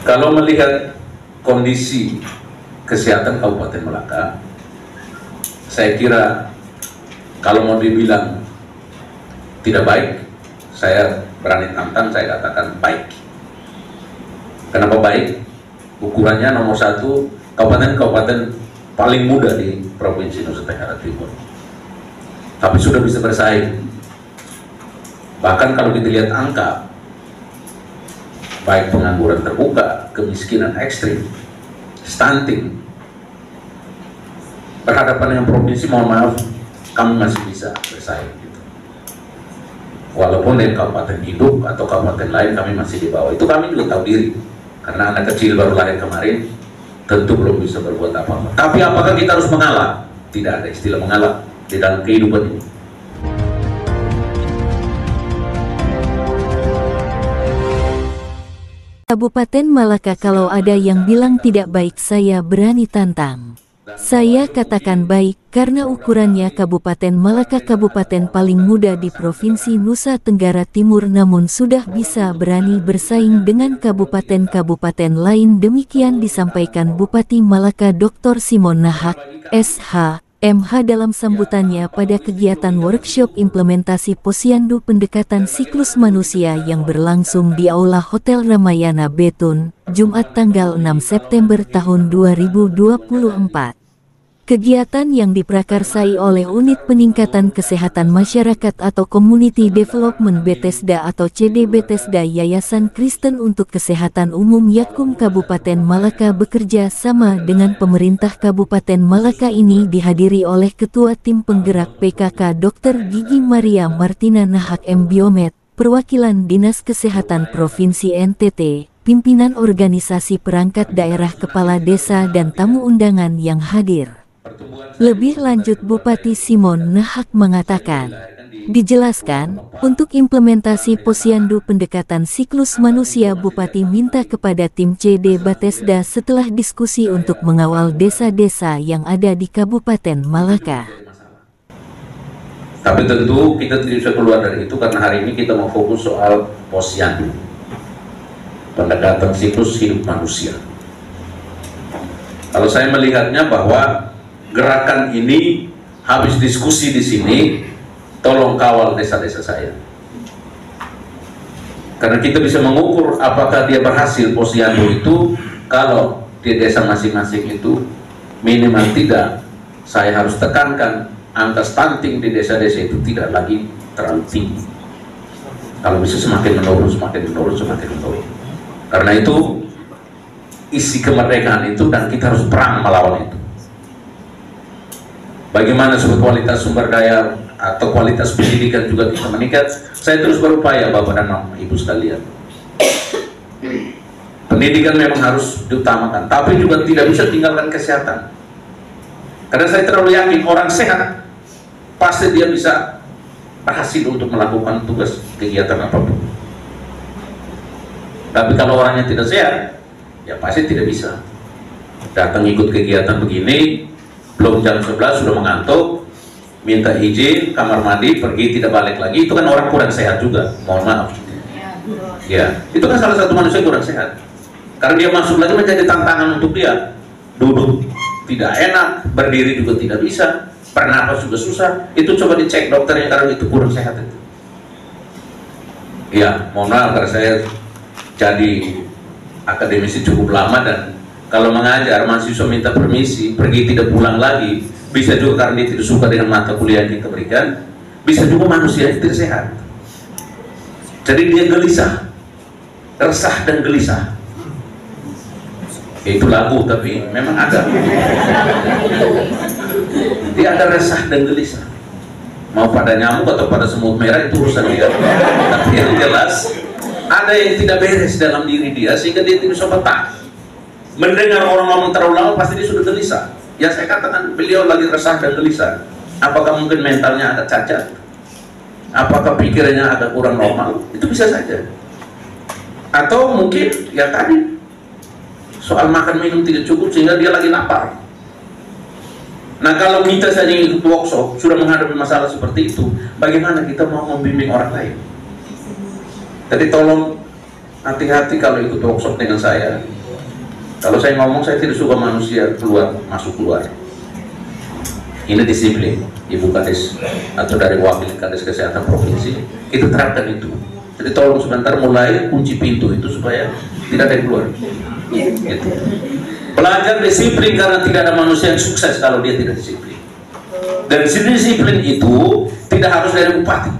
Kalau melihat kondisi kesehatan Kabupaten Malaka, saya kira kalau mau dibilang tidak baik, saya berani tantang, saya katakan baik. Kenapa baik? Ukurannya nomor satu, kabupaten-kabupaten paling muda di Provinsi Nusa Tenggara Timur, tapi sudah bisa bersaing. Bahkan kalau kita lihat angka, baik pengangguran terbuka, kemiskinan ekstrim, stunting, berhadapan dengan provinsi, mohon maaf, kami masih bisa bersaing gitu. Walaupun dari kabupaten induk atau kabupaten lain kami masih di bawah, itu kami juga tahu diri. Karena anak kecil baru lahir kemarin, tentu belum bisa berbuat apa-apa. Tapi apakah kita harus mengalah? Tidak ada istilah mengalah di dalam kehidupan ini. Kabupaten Malaka, kalau ada yang bilang tidak baik, saya berani tantang. Saya katakan baik, karena ukurannya Kabupaten Malaka kabupaten paling muda di Provinsi Nusa Tenggara Timur, namun sudah bisa berani bersaing dengan kabupaten-kabupaten lain. Demikian disampaikan Bupati Malaka Dr. Simon Nahak, SH, MH dalam sambutannya pada kegiatan workshop implementasi Posyandu pendekatan siklus manusia yang berlangsung di Aula Hotel Ramayana Betun, Jumat tanggal 6 September tahun 2024. Kegiatan yang diprakarsai oleh Unit Peningkatan Kesehatan Masyarakat atau Community Development Bethesda atau CD Bethesda Yayasan Kristen untuk Kesehatan Umum Yakum Kabupaten Malaka bekerja sama dengan pemerintah Kabupaten Malaka ini dihadiri oleh Ketua Tim Penggerak PKK Dr. Gigi Maria Martina Nahak M. Biomed, perwakilan Dinas Kesehatan Provinsi NTT, pimpinan organisasi perangkat daerah, kepala desa, dan tamu undangan yang hadir. Lebih lanjut, Bupati Simon Nahak mengatakan, dijelaskan, untuk implementasi Posyandu pendekatan siklus manusia, Bupati minta kepada tim CD Bethesda setelah diskusi untuk mengawal desa-desa yang ada di Kabupaten Malaka. Tapi tentu kita tidak bisa keluar dari itu karena hari ini kita mau fokus soal Posyandu, pendekatan siklus hidup manusia. Kalau saya melihatnya bahwa gerakan ini habis diskusi di sini, tolong kawal desa-desa saya. Karena kita bisa mengukur apakah dia berhasil Posyandu itu kalau di desa masing-masing itu minimal tidak, saya harus tekankan, angka stunting di desa-desa itu tidak lagi terlalu tinggi. Kalau bisa semakin menurun, semakin menurun, semakin menurun. Karena itu isi kemerdekaan itu, dan kita harus perang melawan itu. Bagaimana supaya kualitas sumber daya atau kualitas pendidikan juga bisa meningkat. Saya terus berupaya, Bapak dan Ibu sekalian. Pendidikan memang harus diutamakan, tapi juga tidak bisa tinggalkan kesehatan. Karena saya terlalu yakin orang sehat pasti dia bisa berhasil untuk melakukan tugas kegiatan apapun. Tapi kalau orangnya tidak sehat, ya pasti tidak bisa. Datang ikut kegiatan begini, belum jam 11 sudah mengantuk, minta izin kamar mandi, pergi tidak balik lagi, itu kan orang kurang sehat juga, mohon maaf. Ya, itu kan salah satu manusia kurang sehat. Karena dia masuk lagi menjadi tantangan untuk dia. Duduk tidak enak, berdiri juga tidak bisa, bernapas juga susah. Itu coba dicek dokternya karena itu kurang sehat itu. Ya, mohon maaf karena saya jadi akademisi cukup lama, dan kalau mengajar mahasiswa minta permisi pergi tidak pulang lagi, bisa juga karena dia tidak suka dengan mata kuliah yang kita berikan, bisa juga manusia tidak sehat. Jadi dia gelisah, resah dan gelisah. Itu lagu tapi memang ada. Dia ada resah dan gelisah. Mau pada nyamuk atau pada semut merah itu urusan dia. Tapi yang jelas ada yang tidak beres dalam diri dia sehingga dia tidak bisa betah. Mendengar orang ngomong terlalu lama pasti dia sudah gelisah. Ya saya katakan beliau lagi resah dan gelisah. Apakah mungkin mentalnya ada cacat? Apakah pikirannya agak kurang normal? Itu bisa saja. Atau mungkin ya tadi soal makan minum tidak cukup sehingga dia lagi lapar. Nah kalau kita saja ikut workshop sudah menghadapi masalah seperti itu, bagaimana kita mau membimbing orang lain? Jadi tolong hati-hati kalau ikut workshop dengan saya. Kalau saya ngomong, saya tidak suka manusia keluar masuk keluar. Ini disiplin Ibu Kades atau dari wakil Kades Kesehatan Provinsi, kita terapkan itu. Jadi tolong sebentar mulai kunci pintu itu supaya tidak ada yang keluar. Gitu. Belajar disiplin karena tidak ada manusia yang sukses kalau dia tidak disiplin. Dan disiplin itu tidak harus dari bupati,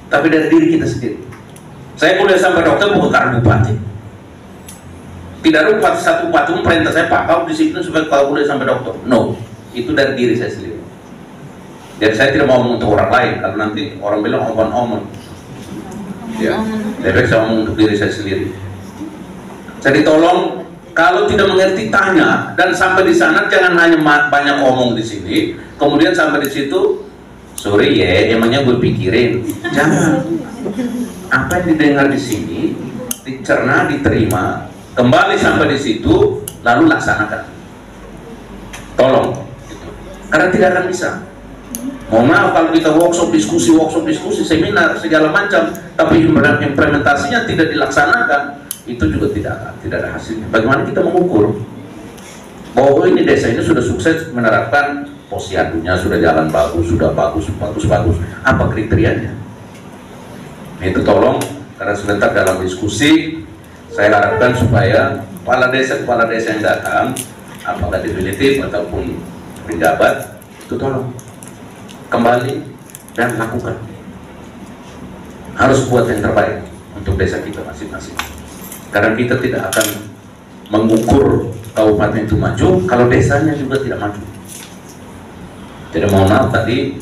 tapi dari diri kita sendiri. Saya kuliah sampai dokter bukan karena bupati. Tidak ada bupati, satu bupati perintah saya, Pak, kau disiplin supaya kau kuliah sampai dokter. No, itu dari diri saya sendiri. Jadi saya tidak mau ngomong untuk orang lain, karena nanti orang bilang omon-omon. Ya, lebih saya ngomong untuk diri saya sendiri. Jadi tolong, kalau tidak mengerti tanya, dan sampai di sana jangan hanya banyak omong di sini, kemudian sampai di situ, sorry ya, emangnya gue pikirin. Jangan. Apa yang didengar di sini, dicerna, diterima, kembali sampai di situ, lalu laksanakan. Tolong, karena tidak akan bisa. Mohon maaf kalau kita workshop diskusi, seminar segala macam, tapi implementasinya tidak dilaksanakan, itu juga tidak ada hasilnya. Bagaimana kita mengukur bahwa ini desa ini sudah sukses menerapkan posyandunya, sudah jalan bagus, sudah bagus. Apa kriterianya? Itu tolong, karena sebentar dalam diskusi saya harapkan supaya kepala desa yang datang, apakah definitif ataupun penjabat, itu tolong kembali dan lakukan. Harus buat yang terbaik untuk desa kita masing-masing. Karena kita tidak akan mengukur kabupaten itu maju kalau desanya juga tidak maju. Jadi mohon maaf tadi,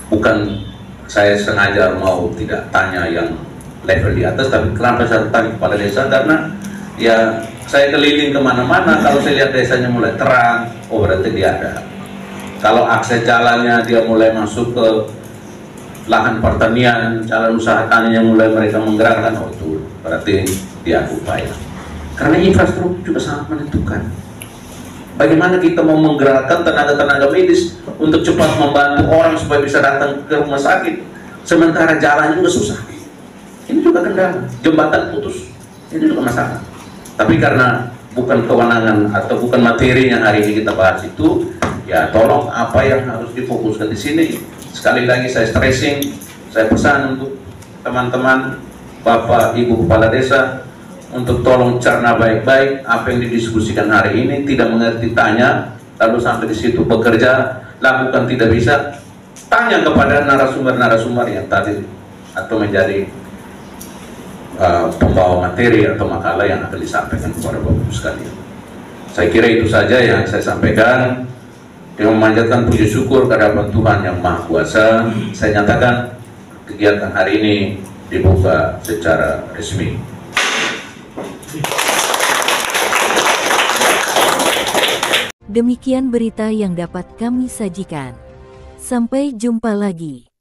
bukan saya sengaja mau tidak tanya yang level di atas, tapi kenapa saya tanya kepala desa, karena ya saya keliling kemana-mana, kalau saya lihat desanya mulai terang, oh berarti dia ada. Kalau akses jalannya dia mulai masuk ke lahan pertanian, jalan usaha taninya mulai mereka menggerakkan, oh itu berarti dia upaya. Karena infrastruktur juga sangat menentukan. Bagaimana kita mau menggerakkan tenaga-tenaga medis untuk cepat membantu orang supaya bisa datang ke rumah sakit, sementara jalannya juga susah. Ini juga kendala, jembatan putus, ini juga masalah. Tapi karena bukan kewenangan atau bukan materi yang hari ini kita bahas itu, ya tolong apa yang harus difokuskan di sini. Sekali lagi saya stressing, saya pesan untuk teman-teman, Bapak Ibu Kepala Desa, untuk tolong cerna baik-baik apa yang didiskusikan hari ini. Tidak mengerti tanya, lalu sampai di situ bekerja, lakukan tidak bisa, tanya kepada narasumber-narasumber yang tadi atau menjadi pembawa materi atau makalah yang akan disampaikan kepada Bapak sekalian. Saya kira itu saja yang saya sampaikan. Dengan memanjatkan puji syukur kehadirat Tuhan yang Maha Kuasa, saya nyatakan kegiatan hari ini dibuka secara resmi. Demikian berita yang dapat kami sajikan. Sampai jumpa lagi.